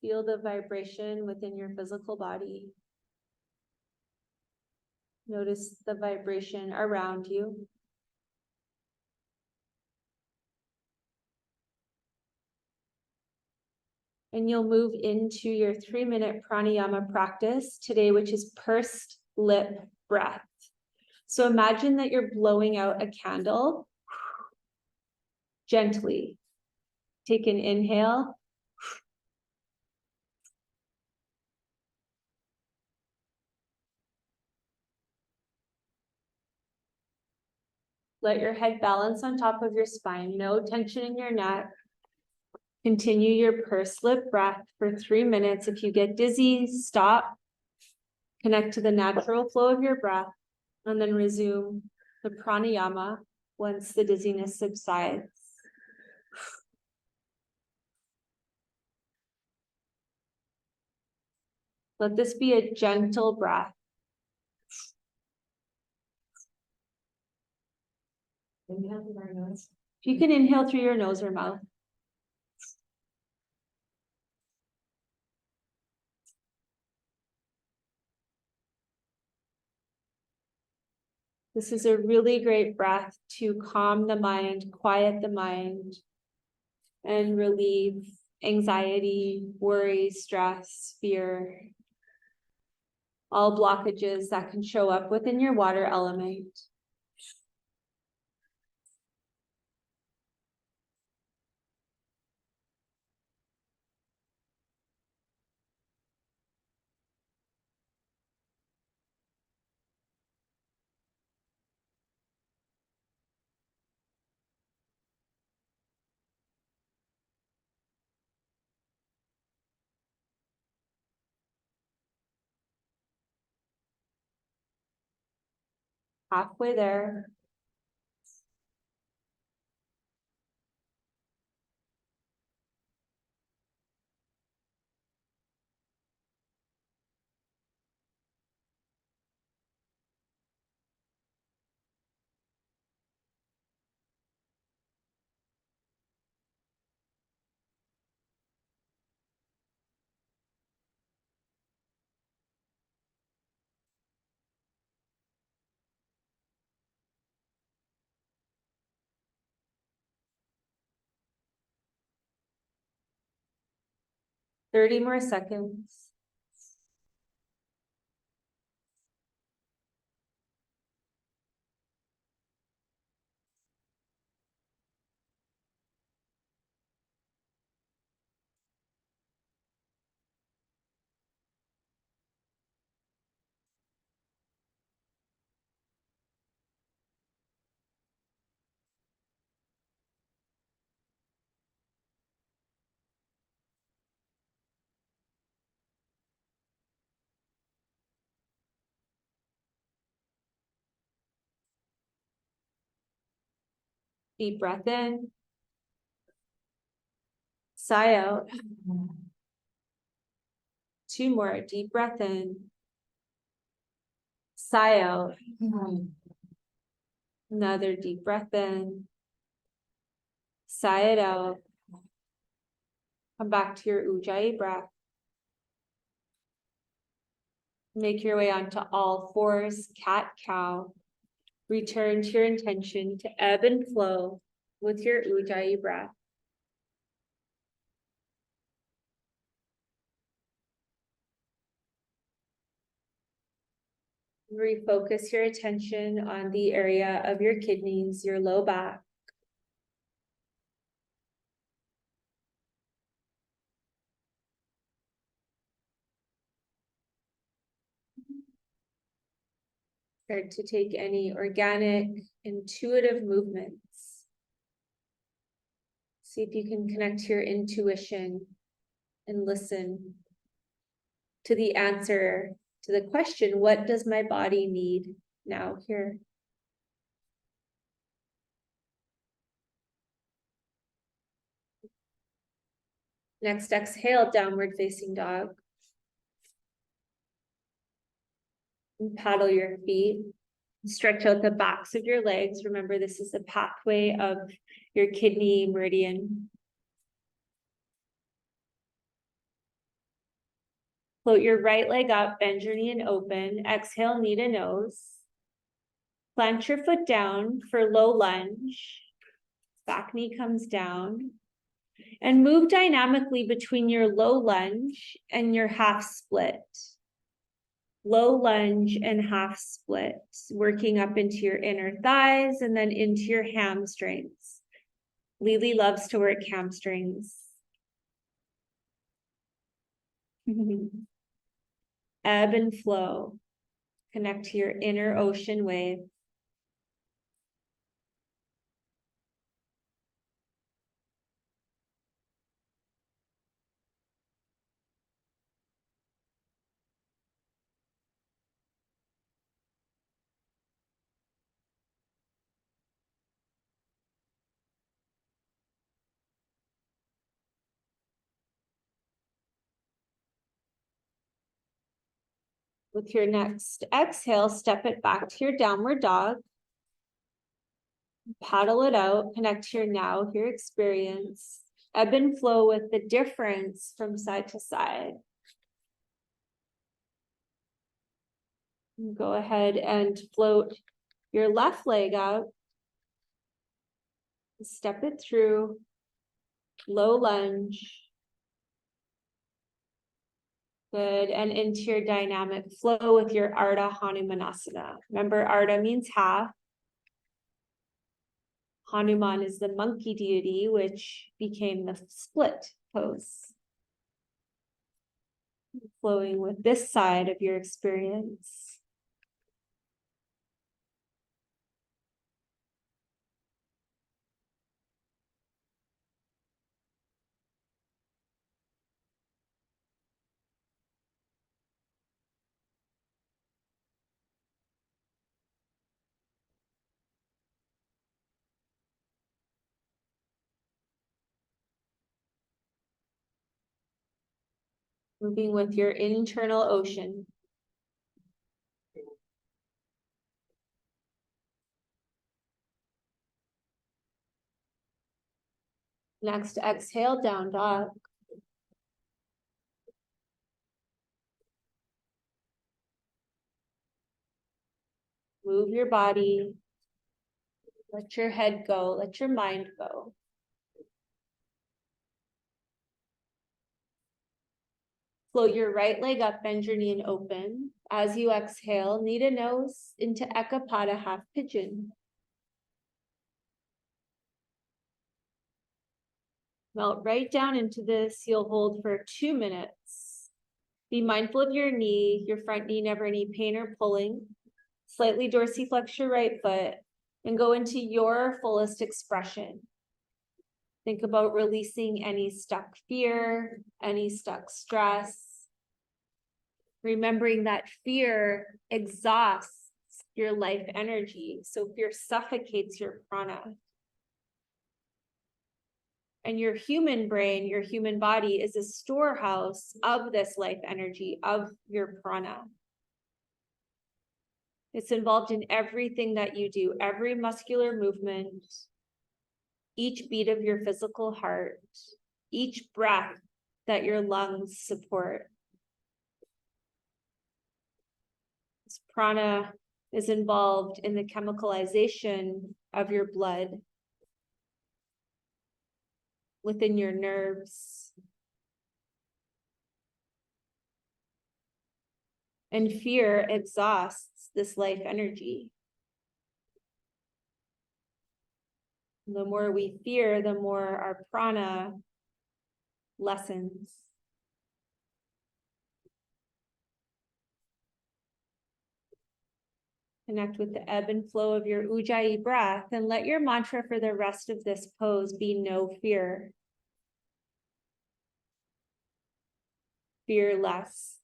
Feel the vibration within your physical body. Notice the vibration around you. And you'll move into your 3-minute pranayama practice today, which is pursed lip breath. So imagine that you're blowing out a candle gently. Take an inhale. Let your head balance on top of your spine. No tension in your neck. Continue your pursed lip breath for 3 minutes. If you get dizzy, stop. Connect to the natural flow of your breath, and then resume the pranayama once the dizziness subsides. Let this be a gentle breath. Inhale through our nose. If you can inhale through your nose or mouth. This is a really great breath to calm the mind, quiet the mind, and relieve anxiety, worry, stress, fear, all blockages that can show up within your water element. Halfway there. Thirty more seconds. Deep breath in. Sigh out. 2 more. Deep breath in. Sigh out. Another deep breath in. Sigh it out. Come back to your ujjayi breath. Make your way onto all fours, cat-cow. Return to your intention to ebb and flow with your ujjayi breath. Refocus your attention on the area of your kidneys, your low back. Start to take any organic, intuitive movements. See if you can connect to your intuition and listen to the answer to the question, what does my body need now here? Next, exhale, downward facing dog. And paddle your feet. Stretch out the backs of your legs. Remember, this is the pathway of your kidney meridian. Float your right leg up, bend your knee and open. Exhale, knee to nose. Plant your foot down for low lunge. Back knee comes down. And move dynamically between your low lunge and your half split. Low lunge and half split, working up into your inner thighs and then into your hamstrings. Lily loves to work hamstrings. Ebb and flow. Connect to your inner ocean wave. With your next exhale, step it back to your downward dog. Paddle it out, connect to your now, your experience. Ebb and flow with the difference from side to side. Go ahead and float your left leg up. Step it through. Low lunge. Good, and into your dynamic flow with your Ardha Hanumanasana. Remember, Ardha means half. Hanuman is the monkey deity, which became the split pose. Flowing with this side of your experience. Moving with your internal ocean. Next, exhale, down dog. Move your body. Let your head go. Let your mind go. Float your right leg up, bend your knee and open. As you exhale, knee to nose into Ekapada half pigeon. Melt right down into this. You'll hold for 2 minutes. Be mindful of your knee, your front knee, never any pain or pulling. Slightly dorsiflex your right foot and go into your fullest expression. Think about releasing any stuck fear, any stuck stress. Remembering that fear exhausts your life energy. So fear suffocates your prana. And your human brain, your human body is a storehouse of this life energy, of your prana. It's involved in everything that you do, every muscular movement, each beat of your physical heart, each breath that your lungs support. This prana is involved in the chemicalization of your blood within your nerves. And fear exhausts this life energy. The more we fear, the more our prana lessens. Connect with the ebb and flow of your Ujjayi breath and let your mantra for the rest of this pose be no fear. Fearless.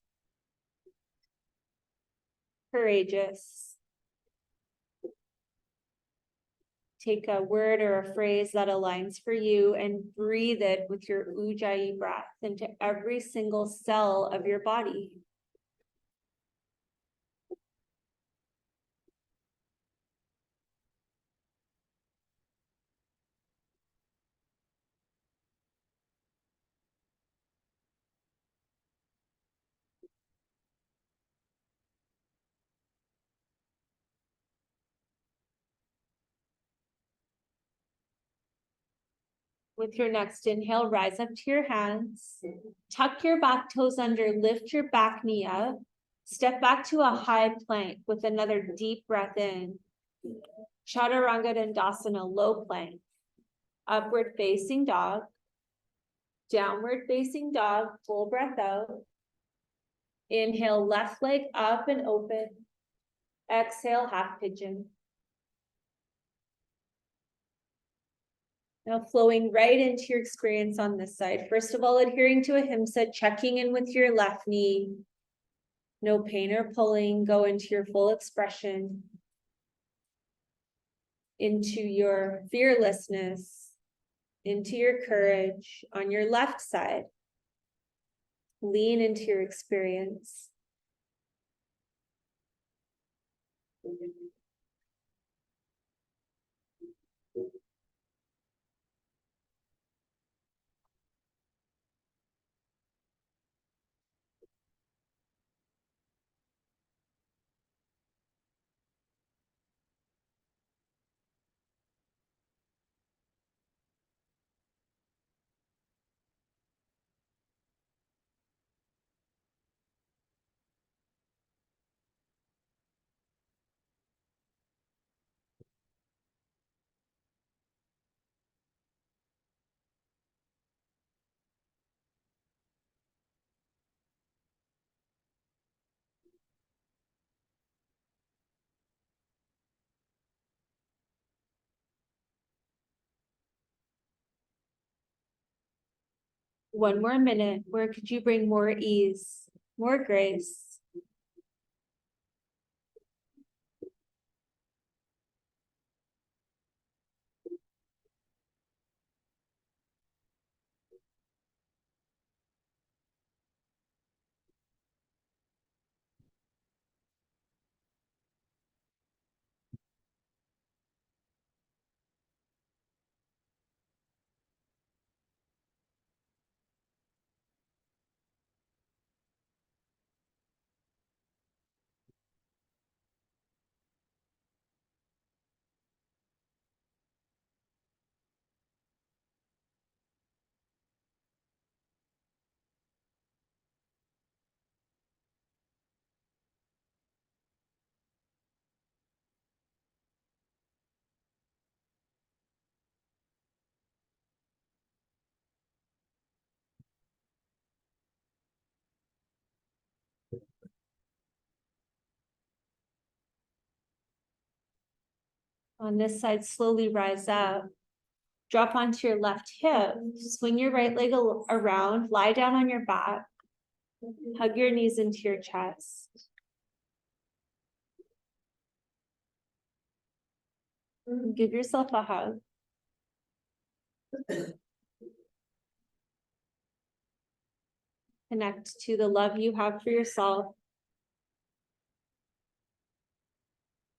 Courageous. Take a word or a phrase that aligns for you and breathe it with your Ujjayi breath into every single cell of your body. With your next inhale, rise up to your hands. Tuck your back toes under, lift your back knee up. Step back to a high plank with another deep breath in. Chaturanga Dandasana, low plank. Upward facing dog. Downward facing dog, full breath out. Inhale, left leg up and open. Exhale, half pigeon. Now flowing right into your experience on this side. First of all, adhering to ahimsa, checking in with your left knee. No pain or pulling, go into your full expression. Into your fearlessness, into your courage on your left side. Lean into your experience. One more minute. Where could you bring more ease, more grace? On this side, slowly rise up. Drop onto your left hip. Swing your right leg around. Lie down on your back. Hug your knees into your chest. Give yourself a hug. Connect to the love you have for yourself,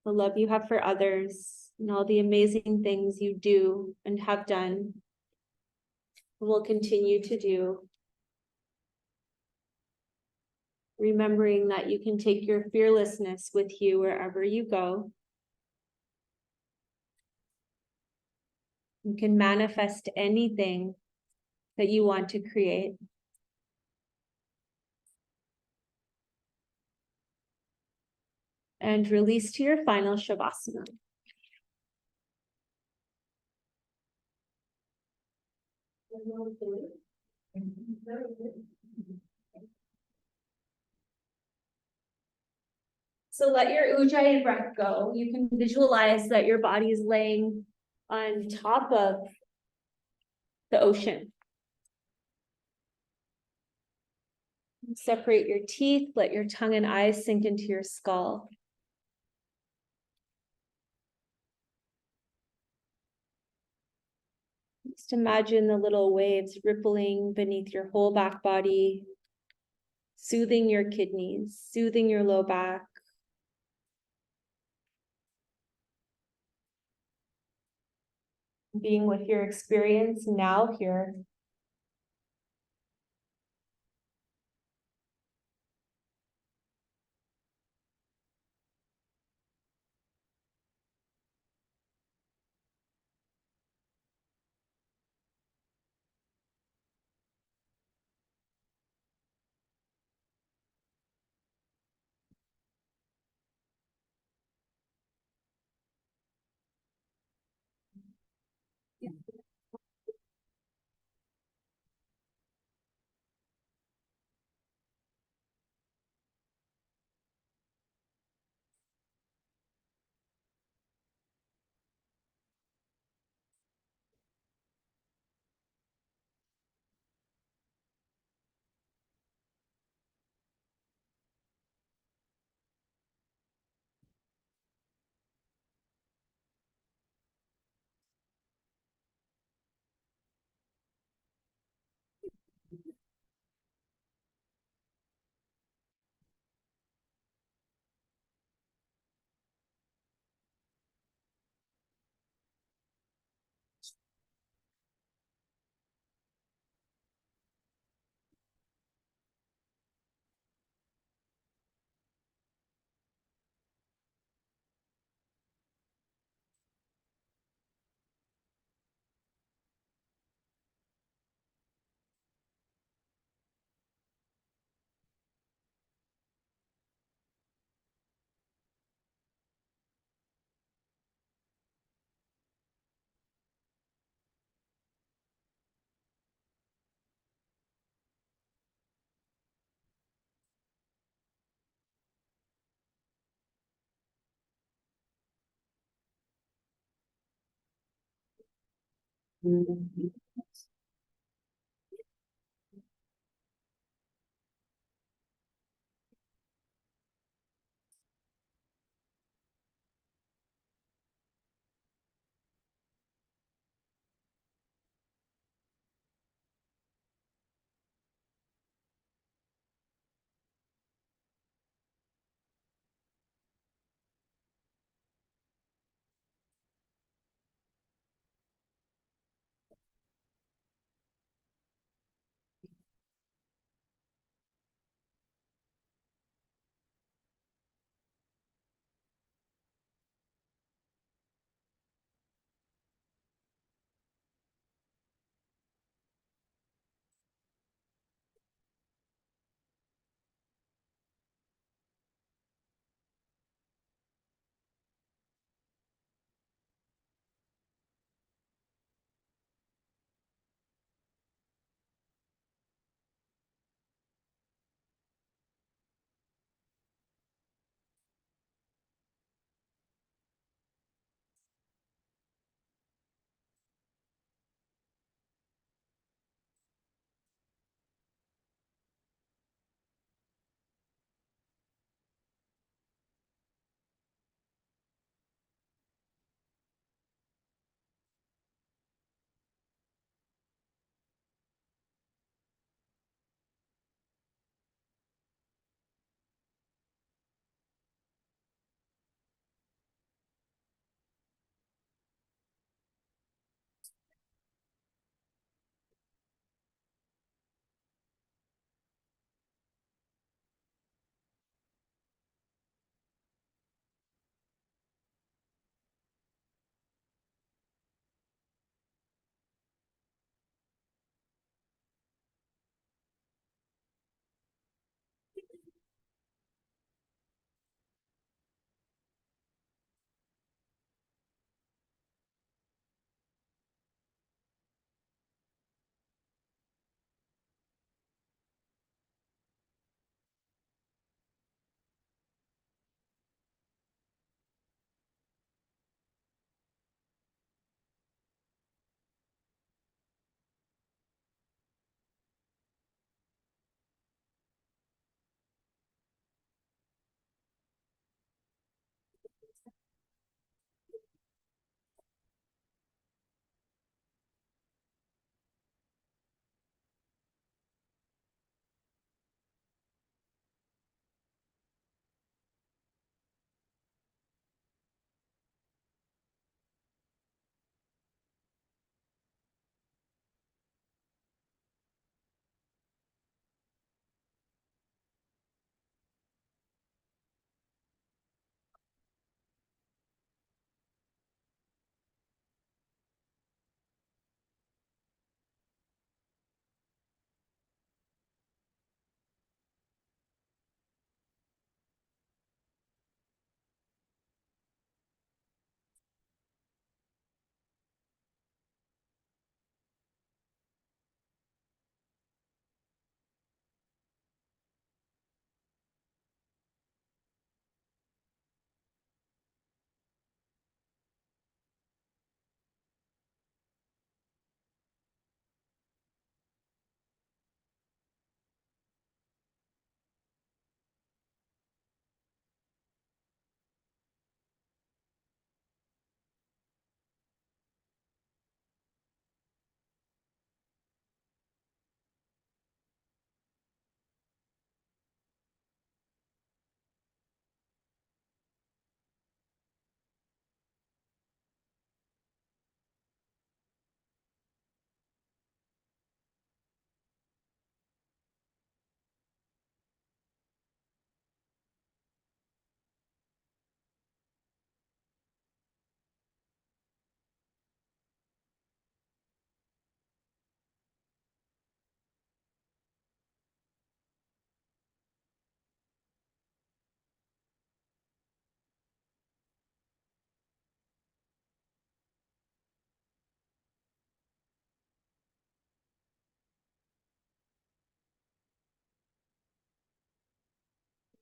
the love you have for others, and all the amazing things you do and have done and will continue to do. Remembering that you can take your fearlessness with you wherever you go. You can manifest anything that you want to create. And release to your final Shavasana. So let your Ujjayi breath go. You can visualize that your body is laying on top of the ocean. Separate your teeth, let your tongue and eyes sink into your skull. Just imagine the little waves rippling beneath your whole back body, soothing your kidneys, soothing your low back. Being with your experience now here.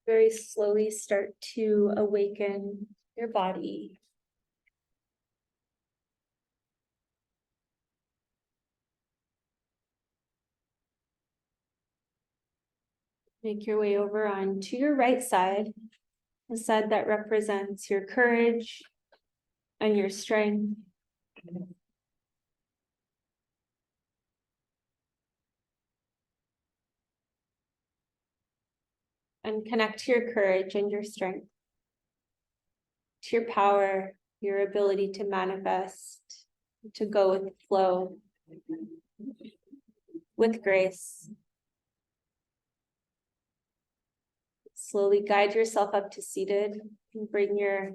Very slowly start to awaken your body. Make your way over on to your right side, the side that represents your courage and your strength. And connect to your courage and your strength, to your power, your ability to manifest, to go with the flow, with grace. Slowly guide yourself up to seated and bring your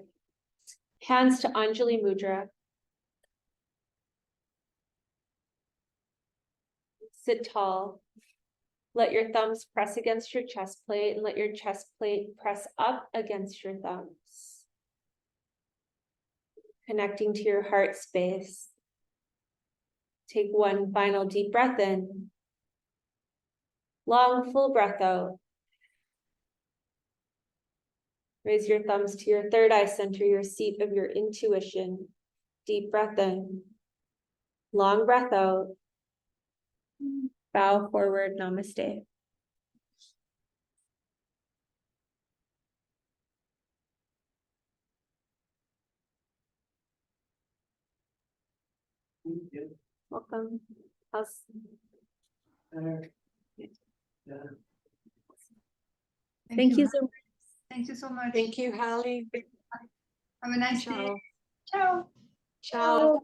hands to Anjali Mudra. Sit tall. Let your thumbs press against your chest plate and let your chest plate press up against your thumbs. Connecting to your heart space. Take one final deep breath in. Long, full breath out. Raise your thumbs to your third eye center, your seat of your intuition. Deep breath in. Long breath out. Bow forward, namaste. Welcome. Thank you so much. Thank you so much. Thank you, Hallie. Have a nice day. Ciao. Ciao. Ciao.